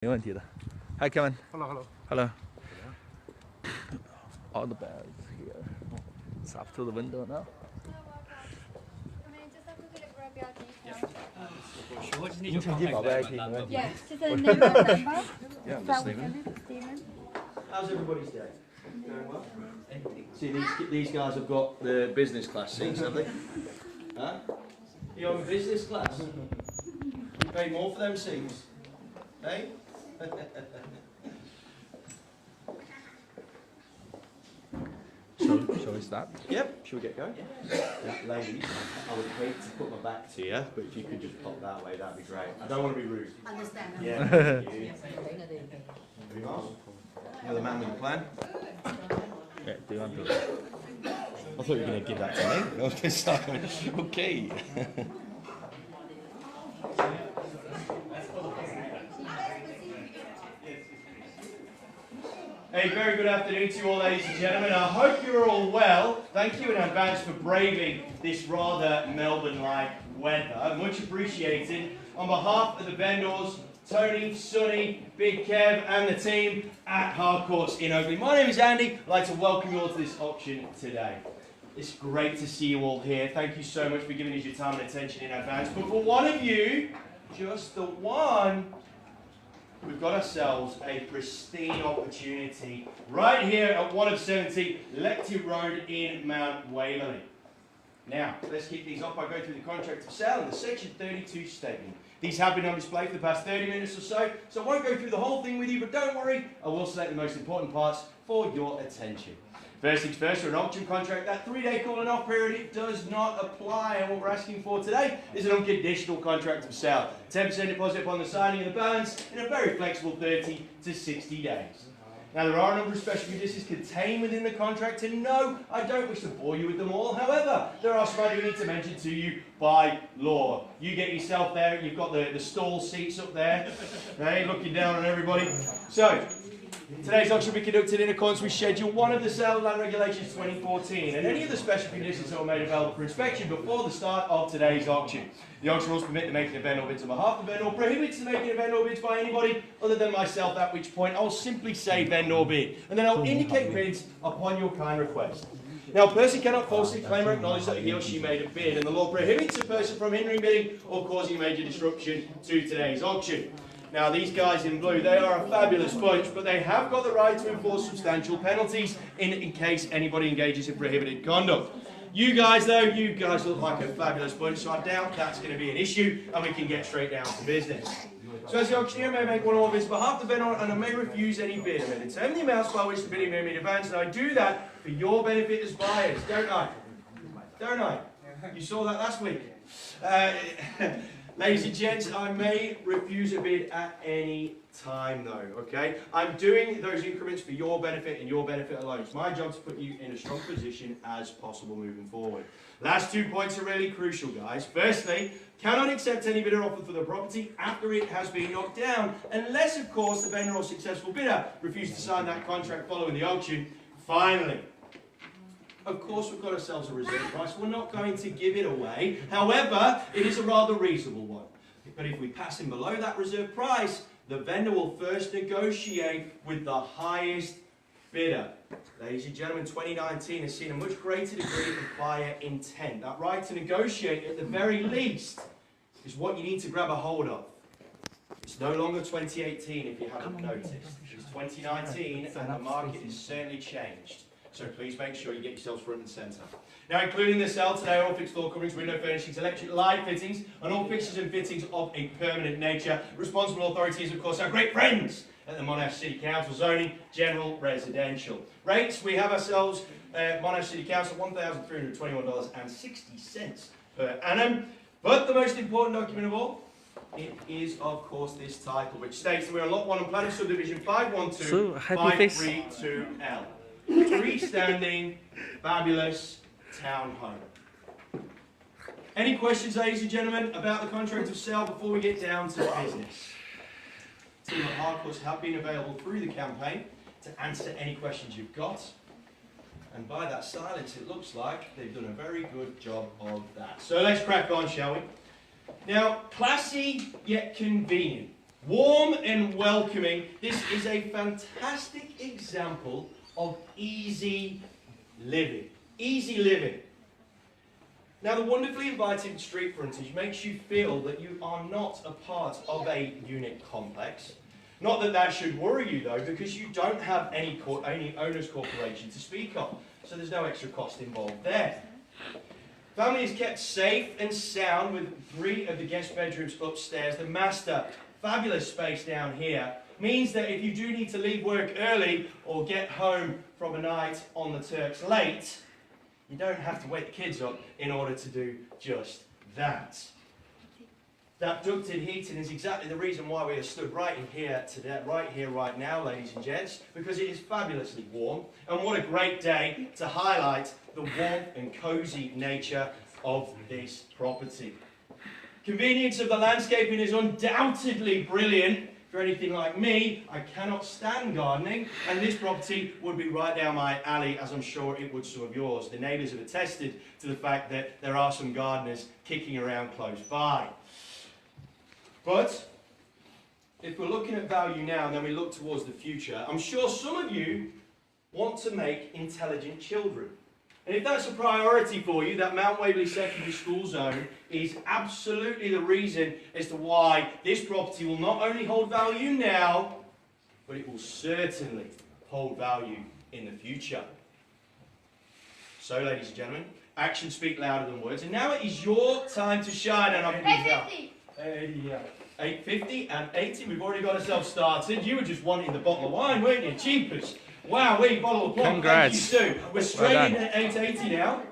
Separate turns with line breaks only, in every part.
没问题的。Hi, Kevin.
Hello, hello.
Hello. All the bags here. It's up to the window now.
Yeah,
just a name and number.
Yeah,
Start
Stephen.
with Stephen.
how's everybody's day? Going well? See, these guys have got the business class seats, have they? Huh? You're on business class? You pay more for them seats? Hey?
Shall we start?
Yep, shall we get going? Yeah. Ladies, I would hate to put my back to you, but if you could just pop that way, that'd be great. I don't want to be rude.
Understand.
Yeah, thank you. You're the man with the plan.
Yeah, do you want to?
I thought you were going to give that to me. I was going to start going, okay. Hey, very good afternoon to you all, ladies and gentlemen. I hope you're all well. Thank you in advance for braving this rather Melbourne-like weather. Much appreciated. On behalf of the vendors, Tony, Sonny, Big Kev and the team at Hardcourts in Oakley. My name is Andy. I'd like to welcome you all to this auction today. It's great to see you all here. Thank you so much for giving us your time and attention in advance. But for one of you, just the one, we've got ourselves a pristine opportunity right here at 1 of 70 Lechte Road in Mount Waverley. Now, let's kick these off by going through the contract of sale and the Section 32 statement. These have been on display for the past 30 minutes or so I won't go through the whole thing with you, but don't worry, I will select the most important parts for your attention. First things first, for an auction contract, that 3-day cooling off period, it does not apply, and what we're asking for today is an unconditional contract of sale. 10% deposit upon the signing of the balance in a very flexible 30 to 60 days. Now, there are a number of special conditions contained within the contract, and no, I don't wish to bore you with them all. However, there are some I do need to mention to you by law. You get yourself there, you've got the stall seats up there, right, looking down on everybody. So, today's auction will be conducted in accordance with Schedule 1 of the Sale of Land Regulations 2014 and any of the special conditions that were made available for inspection before the start of today's auction. The auction rules permit the making of vendor bids on behalf of the vendor, prohibits the making of vendor bids by anybody other than myself, at which point I'll simply say vendor bid, and then I'll indicate bids upon your kind request. Now, a person cannot falsely claim or acknowledge that he or she made a bid, and the law prohibits a person from hindering bidding or causing major disruption to today's auction. Now, these guys in blue, they are a fabulous bunch, but they have got the right to enforce substantial penalties in case anybody engages in prohibited conduct. You guys, though, you guys look like a fabulous bunch, so I doubt that's going to be an issue, and we can get straight down to business. So as the auctioneer may make one or of his behalf the vendor, and I may refuse any bid. I may determine the amounts by which the bidding may be in advance, and I do that for your benefit as buyers, don't I? Don't I? You saw that last week. Ladies and gents, I may refuse a bid at any time though, okay? I'm doing those increments for your benefit and your benefit alone. It's my job to put you in a strong position as possible moving forward. Last 2 points are really crucial, guys. Firstly, cannot accept any bidder offer for the property after it has been knocked down, unless, of course, the vendor or successful bidder refuses to sign that contract following the auction. Finally, of course, we've got ourselves a reserve price. We're not going to give it away. However, it is a rather reasonable one. But if we pass in below that reserve price, the vendor will first negotiate with the highest bidder. Ladies and gentlemen, 2019 has seen a much greater degree of buyer intent. That right to negotiate, at the very least, is what you need to grab a hold of. It's no longer 2018 if you haven't noticed. It's 2019 and the market has certainly changed. So please make sure you get yourselves front and centre. Now, including the sale today, all fixed floor coverings, window furnishings, electric light fittings, and all fixtures and fittings of a permanent nature. Responsible authorities, of course, our great friends at the Monash City Council zoning, general residential. Rates, we have ourselves Monash City Council, $1,321.60 per annum. But the most important document of all, it is, of course, this title, which states that we're on Lot 1 on Planning Subdivision 512-532L. Freestanding, fabulous townhome. Any questions, ladies and gentlemen, about the contract of sale before we get down to business? The team at Hardcourts have been available through the campaign to answer any questions you've got. And by that silence, it looks like they've done a very good job of that. So let's crack on, shall we? Now, classy yet convenient. Warm and welcoming. This is a fantastic example of easy living. Easy living. Now, the wonderfully inviting street frontage makes you feel that you are not a part of a unit complex. Not that that should worry you, though, because you don't have any owner's corporation to speak of. So there's no extra cost involved there. Family is kept safe and sound with 3 of the guest bedrooms upstairs. The master, fabulous space down here, means that if you do need to leave work early or get home from a night on the Turks late, you don't have to wake the kids up in order to do just that. That ducted heating is exactly the reason why we are stood right in here today, right now, ladies and gents, because it is fabulously warm. And what a great day to highlight the warmth and cosy nature of this property. Convenience of the landscaping is undoubtedly brilliant. If you're anything like me, I cannot stand gardening, and this property would be right down my alley, as I'm sure it would some of yours. The neighbours have attested to the fact that there are some gardeners kicking around close by. But if we're looking at value now and then we look towards the future, I'm sure some of you want to make intelligent children. And if that's a priority for you, that Mount Waverley Secondary School zone is absolutely the reason as to why this property will not only hold value now, but it will certainly hold value in the future. So, ladies and gentlemen, actions speak louder than words. And now it is your time to shine. And I'm going to 850 and 80. We've already got ourselves started. You were just wanting the bottle of wine, weren't you? Cheapers. Wow, bottle of plum.
Congrats.
Thank you, Sue. We're straight in at 880 now.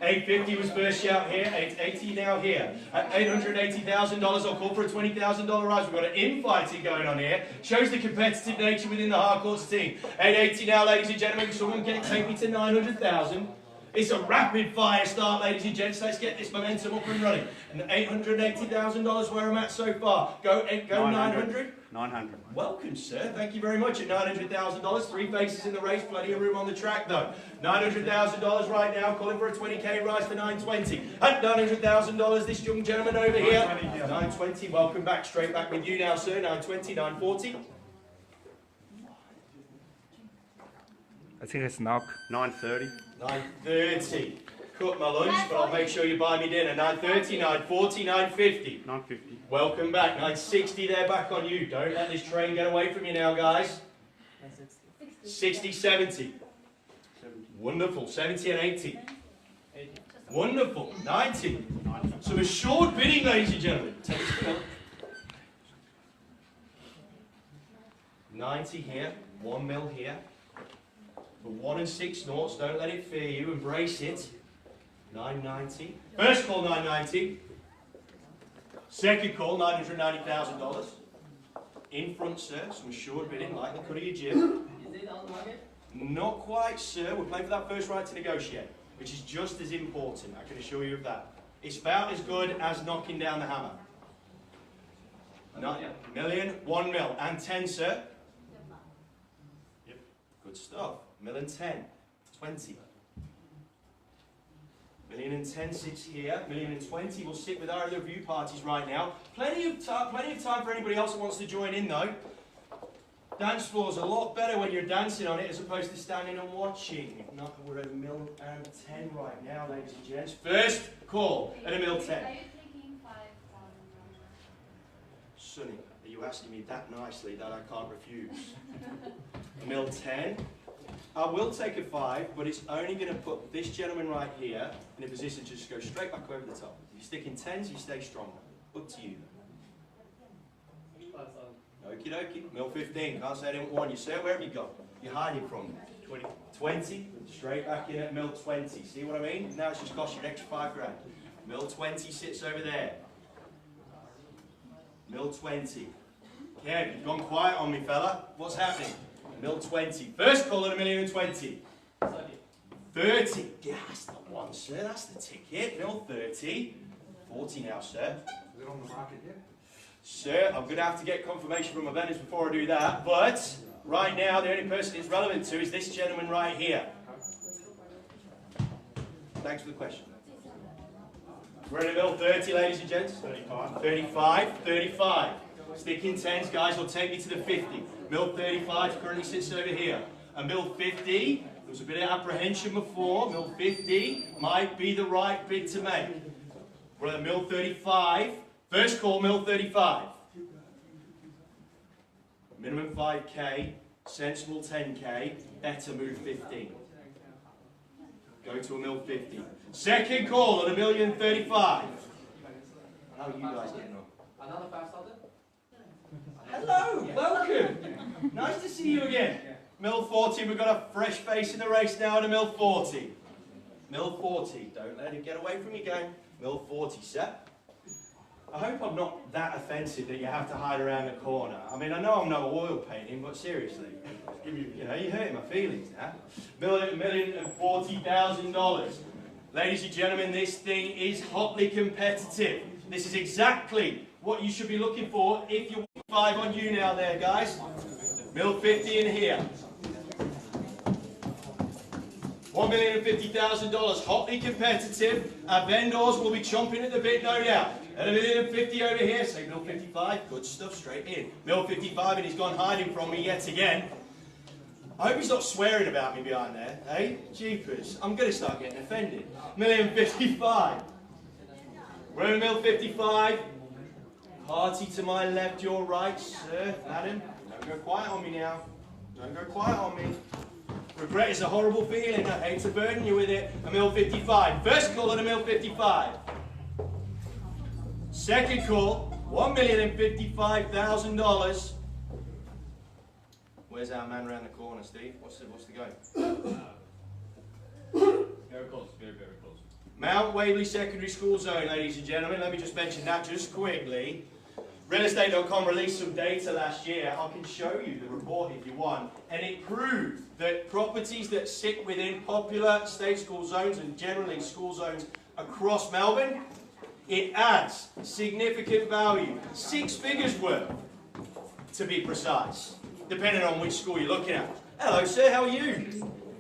850 was first shout here. 880 now here. At $880,000, I'll call for a $20,000 rise. We've got an infighting going on here. Shows the competitive nature within the Harcourts team. 880 now, ladies and gentlemen. Someone take me to 900,000. It's a rapid fire start, ladies and gents. Let's get this momentum up and running. And $880,000 where I'm at so far. Go 900.
900.
Welcome, sir. Thank you very much at $900,000. 3 faces in the race, plenty of room on the track, though. $900,000 right now, calling for a 20k rise to 920. At $900,000, this young gentleman over here. 920. Welcome back. Straight back with you now, sir. 920, 940.
I think it's knock.
930.
930. Cut my lunch, but I'll make sure you buy me dinner. 930, 940, 950.
950.
Welcome back. 960 there, back on you. Don't let this train get away from you now, guys. 60, 70. Wonderful. 70 and 80. Wonderful. 90. Some assured bidding, ladies and gentlemen. Take it to 90 here. 1 mil here. For 1 and 6 noughts, don't let it fear you, embrace it. 990. First call, 990. Second call, $990,000. In front, sir, some assured bidding, like the cut of your jib.
Is it on the market?
Not quite, sir. We're playing for that first right to negotiate, which is just as important, I can assure you of that. It's about as good as knocking down the hammer. Million, 1 mil, and 10, sir. Yep, good stuff. Mil and 10, 20. Million and 10 sits here. Million and 20 will sit with our other view parties right now. Plenty of time for anybody else that wants to join in, though. Dance floor's a lot better when you're dancing on it as opposed to standing and watching. If not, we're at a mil and 10 right now, ladies and gents. First call at a mil 10.
Are you taking 5,000?
Sonny, are you asking me that nicely that I can't refuse? A mil 10. I will take a 5, but it's only going to put this gentleman right here in a position to just go straight back over the top. If you stick in 10s, you stay strong. Up to you. Okie dokie. Mil 15. Can't say I didn't warn you, sir. Where have you gone? You're hiding from me. 20. 20. Straight back in at mil 20. See what I mean? Now it's just cost you an extra 5 grand. Mil 20 sits over there. Mil 20. Kev, you've gone quiet on me, fella. What's happening? Mil 20. First call at $1,020,000. 30. Yeah, that's the one, sir. That's the ticket. Mil 30. 40 now, sir.
Is it on the market yet?
Sir, I'm going to have to get confirmation from my vendors before I do that. But right now, the only person it's relevant to is this gentleman right here. Thanks for the question. We're in a mil 30, ladies and gents. 35. 35. 35. Sticking 10s, guys, will take me to the 50. Mil 35 currently sits over here. And mil 50, there was a bit of apprehension before. Mil 50 might be the right bid to make. We're at mil 35. First call, mil 35. Minimum 5k, sensible 10k, better move 15. Go to a mil 50. Second call at $1,035,000. How are you guys getting on?
Another 5,000?
Hello, welcome. Nice to see you again. Mil 40, we've got a fresh face in the race now at a mil 40. Mil 40, don't let it get away from your game. Mil 40, set. I hope I'm not that offensive that you have to hide around the corner. I mean, I know I'm no oil painting, but seriously, you know, you're hurting my feelings now. $1,040,000. Ladies and gentlemen, this thing is hotly competitive. This is exactly what you should be looking for if you're 5 on you now there, guys. Mil 50 in here. $1,050,000, hotly competitive. Our vendors will be chomping at the bit, no doubt. At $1,050,000 over here, say mil 55, good stuff, straight in. Mil 55, and he's gone hiding from me yet again. I hope he's not swearing about me behind there, eh? Jeepers, I'm going to start getting offended. $1,055,000. We're at mil 55. Party to my left, your right, sir, madam. Don't go quiet on me now. Don't go quiet on me. Regret is a horrible feeling. I hate to burden you with it. $1,055,000. First call at $1,055,000. Second call, $1,055,000. Where's our man around the corner, Steve? What's the go?
Very close, very, very close.
Mount Waverley Secondary School Zone, ladies and gentlemen. Let me just mention that just quickly. Realestate.com released some data last year. I can show you the report if you want. And it proved that properties that sit within popular state school zones and generally school zones across Melbourne, it adds significant value. 6 figures worth, to be precise, depending on which school you're looking at. Hello, sir, how are you?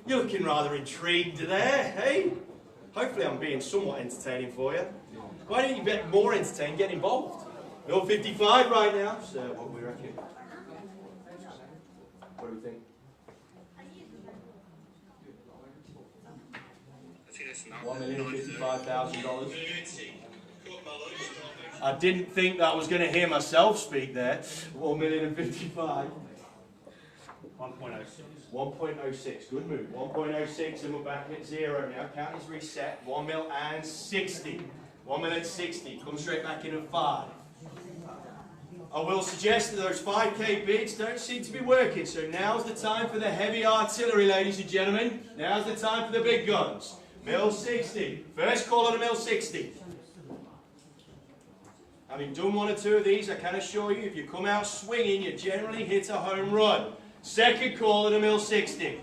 You're looking rather intrigued there, hey? Hopefully I'm being somewhat entertaining for you. Why don't you get more entertained, get involved? Mil 55 right now. So what do we reckon? What do we think? $1,055,000. I didn't think that I was going to hear myself speak there. $1,055,000.
1.06.
1.06, good move. 1.06 and we're back at 0 now. Count is reset. $1,060,000. $1,060,000. Come straight back in at 5. I will suggest that those 5k bids don't seem to be working, so now's the time for the heavy artillery, ladies and gentlemen. Now's the time for the big guns. $1,060,000. First call on $1,060,000. Having done 1 or 2 of these, I can assure you, if you come out swinging, you generally hit a home run. Second call at $1,060,000.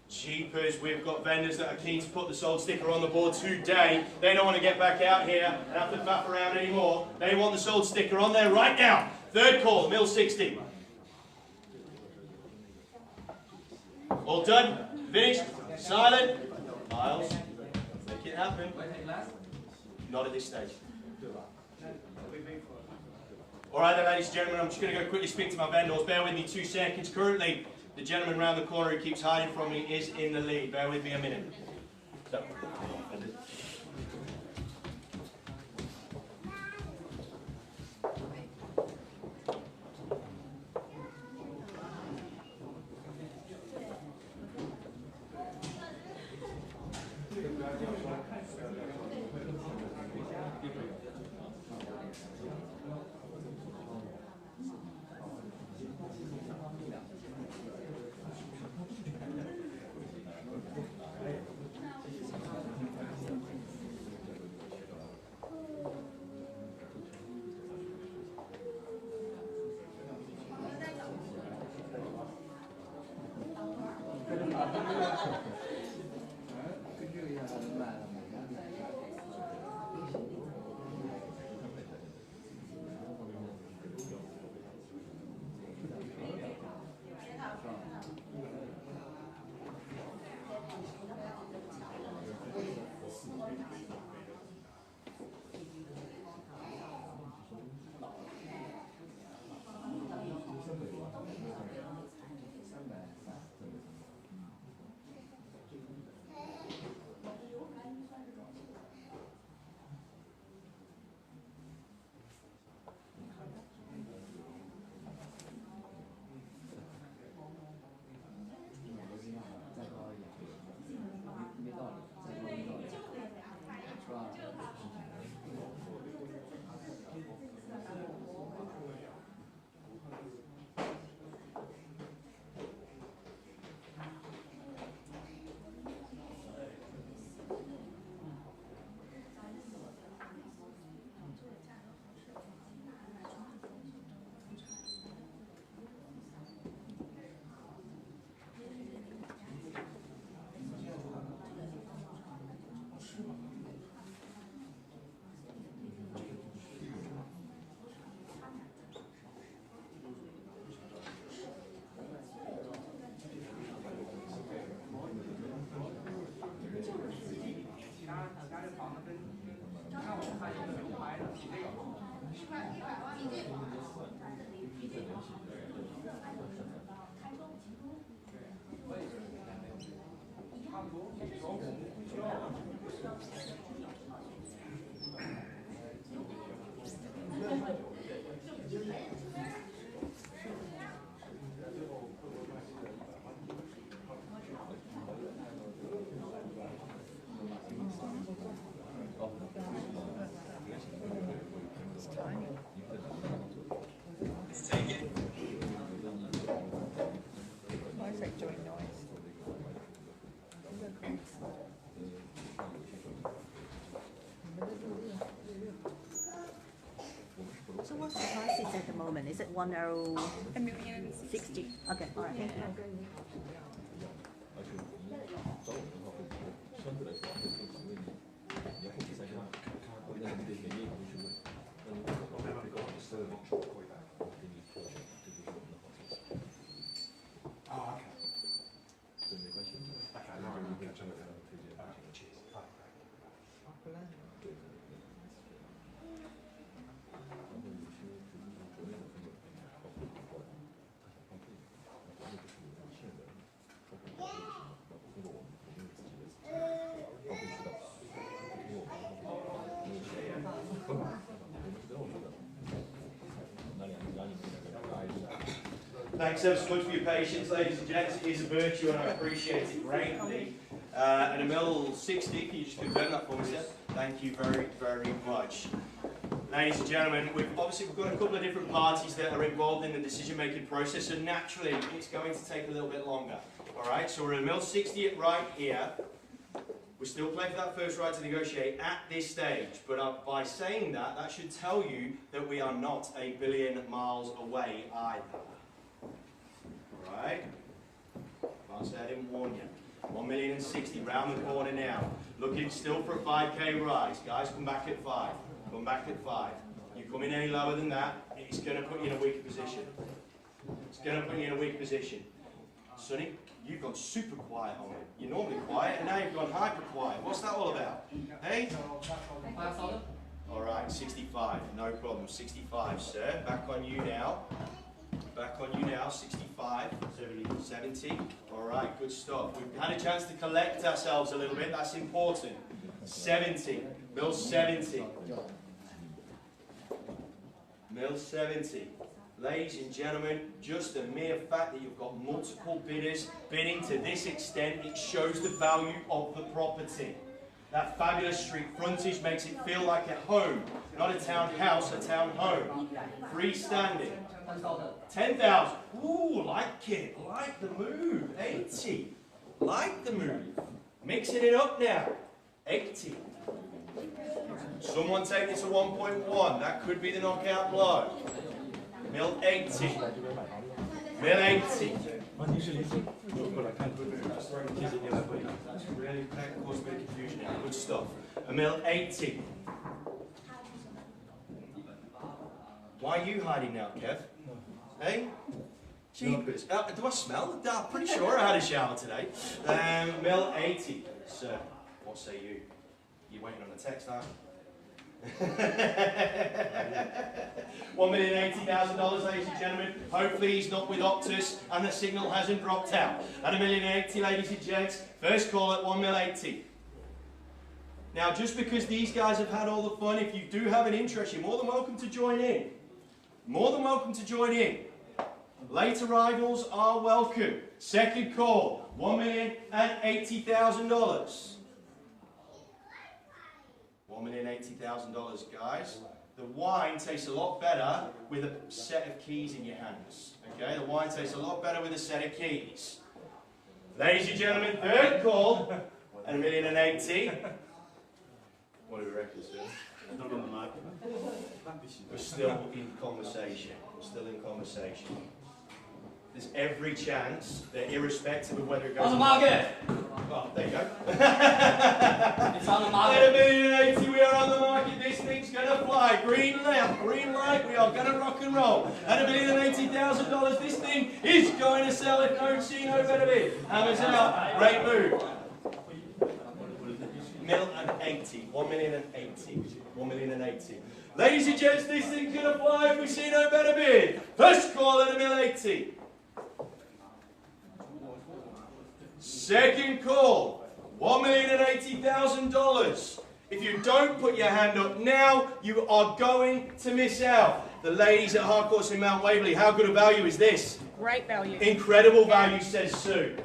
Cheapers, we've got vendors that are keen to put the sold sticker on the board today. They don't want to get back out here and have to faff around anymore. They want the sold sticker on there right now. Third call, $1,060,000. All done? Finished? Silent? Miles, make it happen. Not at this stage. Alright then, ladies and gentlemen, I'm just going to go quickly speak to my vendors. Bear with me 2 seconds. Currently, the gentleman round the corner who keeps hiding from me is in the lead. Bear with me a minute. So.
moment? Is it 1060?
$1,060,000.
Okay, all right. Thank you.
Thanks ever so much for your patience, ladies and gents. It is a virtue and I appreciate it greatly. And a mill 60, can you just confirm that for me, sir? Thank you very, very much. Ladies and gentlemen, we've got a couple of different parties that are involved in the decision-making process, and naturally it's going to take a little bit longer. Alright, so we're at mill 60 right here. We're still playing for that first right to negotiate at this stage, but by saying that, that should tell you that we are not a billion miles away either. Alright? Can't say I didn't warn you. 1,060,000 round the corner now. Looking still for a 5k rise. Guys, come back at 5. Come back at 5. You come in any lower than that, it's going to put you in a weaker position. It's going to put you in a weak position. Sonny, you've gone super quiet on me. You're normally quiet, and now you've gone hyper quiet. What's that all about? Hey? Alright, 65. No problem. 65, sir. Back on you now. Back on you now, 65, 70. Alright, good stuff. We've had a chance to collect ourselves a little bit, that's important. 70, mill 70. Mill 70. Ladies and gentlemen, just the mere fact that you've got multiple bidders bidding to this extent, it shows the value of the property. That fabulous street frontage makes it feel like a home, not a townhouse, a town home. Freestanding. 10,000. Ooh, like it. Like the move. 80. Like the move. Mixing it up now. 80. Someone take it to 1.1. That could be the knockout blow. Mill 80. Mill 80. That's really caused a bit of confusion now. Good stuff. A mill 80. Why are you hiding now, Kev? Hey? Jeepers. Do I smell? I'm pretty sure I had a shower today. Mill 80. Sir, what say you? You're waiting on a text, aren't you? $1,080,000, ladies and gentlemen. Hopefully he's not with Optus and the signal hasn't dropped out. And $1,080,000, ladies and gents. First call at $1,080,000. Now, just because these guys have had all the fun, if you do have an interest, you're more than welcome to join in. More than welcome to join in. Late arrivals are welcome. Second call, $1,080,000. $1,080,000, guys. The wine tastes a lot better with a set of keys in your hands. Okay, the wine tastes a lot better with a set of keys. Ladies and gentlemen, third call, and $1,080,000. What do we reckon, sir? Not on the market. We're still in conversation. We're still in conversation. There's every chance that irrespective of whether it goes
on the market.
Well, there you go.
It's on the market.
$1,080,000, we are on the market. This thing's gonna fly. Green light, we are gonna rock and roll. At $1,080,000, this thing is going to sell if no see no better bid. Hammers out. Great move. $1,080,000. $1,080,000. Ladies and gents, this thing's gonna fly if we see no better bid. First call at $1,080,000. Second call, $1,080,000. If you don't put your hand up now, you are going to miss out. The ladies at Hardcourts in Mount Waverley, how good a value is this?
Great value.
Incredible value, says Sue.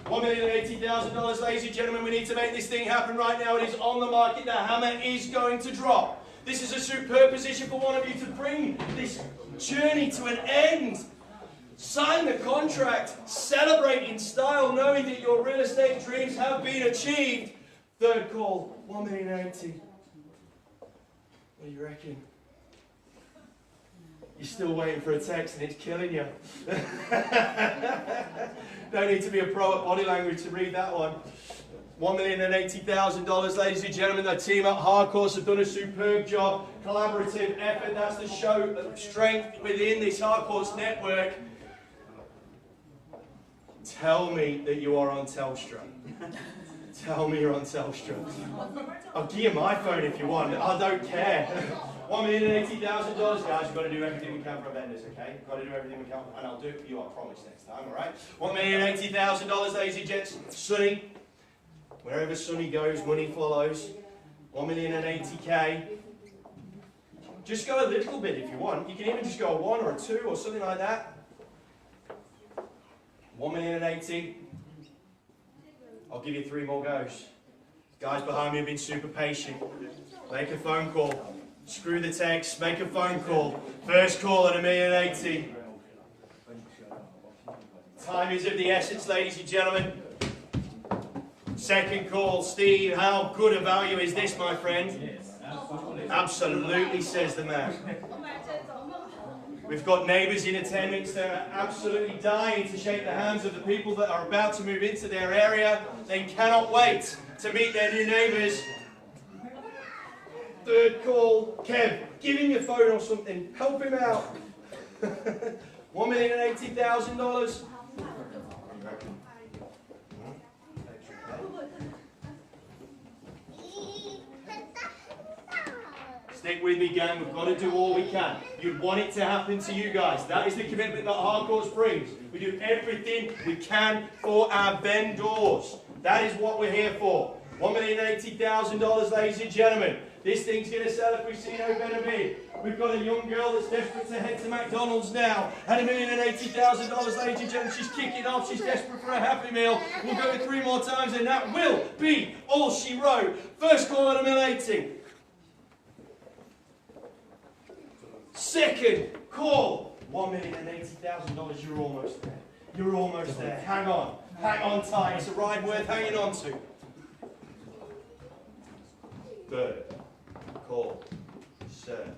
$1,080,000, ladies and gentlemen, we need to make this thing happen right now. It is on the market. The hammer is going to drop. This is a superb position for one of you to bring this journey to an end. Sign the contract, celebrate in style, knowing that your real estate dreams have been achieved. Third call, $1,080,000. What do you reckon? You're still waiting for a text and it's killing you. Don't need to be a pro at body language to read that one. $1,080,000, ladies and gentlemen. The team at Hardcourse have done a superb job. Collaborative effort. That's the show of strength within this Hardcourse network. Tell me that you are on Telstra. Tell me you're on Telstra. I'll give you my phone if you want. I don't care. $1,080,000, guys. We've got to do everything we can for our vendors, okay? We've got to do everything we can, and I'll do it for you, I promise, next time, all right? $1,080,000, ladies and gents. Sunny. Wherever Sunny goes, money follows. $1,080,000. Just go a little bit if you want. You can even just go a 1 or a 2 or something like that. $1,080,000. I'll give you 3 more goes. Guys behind me have been super patient. Make a phone call. Screw the text. Make a phone call. First call at $1,080,000. Time is of the essence, ladies and gentlemen. Second call. Steve, how good a value is this, my friend? Absolutely, says the man. We've got neighbours in attendance that are absolutely dying to shake the hands of the people that are about to move into their area. They cannot wait to meet their new neighbours. Third call. Kev, give him your phone or something. Help him out. $1,080,000. Stick with me, gang. We've got to do all we can. You want it to happen to you guys. That is the commitment that Hardcourse brings. We do everything we can for our vendors. That is what we're here for. $1,080,000, ladies and gentlemen. This thing's going to sell if we see no better bid. We've got a young girl that's desperate to head to McDonald's now. At $1,080,000, ladies and gentlemen. She's kicking off. She's desperate for a Happy Meal. We'll go 3 more times, and that will be all she wrote. First call at $1,080,000. Second call, $1,080,000. You're almost there. You're almost there. Hang on. Hang on tight. It's a ride worth hanging on to. Third call, sir.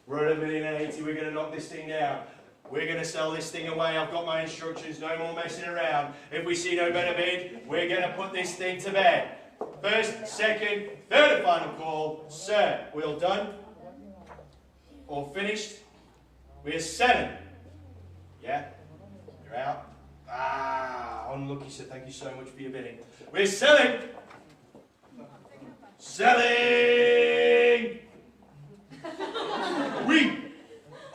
We're at $1,080,000. We're going to knock this thing down. We're going to sell this thing away. I've got my instructions. No more messing around. If we see no better bid, we're going to put this thing to bed. First, second, third and final call. Sir, we all done? All finished? We're selling. Yeah? You're out? Ah, unlucky, sir. Thank you so much for your bidding. We're selling. Selling. We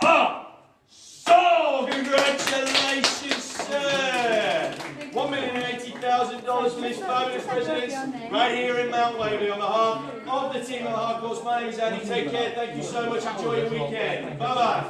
are sold. Congratulations, sir. $1,080,000 for this fabulous residence right here in Mount Waverley. On behalf of the team at Hardcourse, my name is Andy. Take care. Thank you so much. Enjoy your weekend. Bye-bye.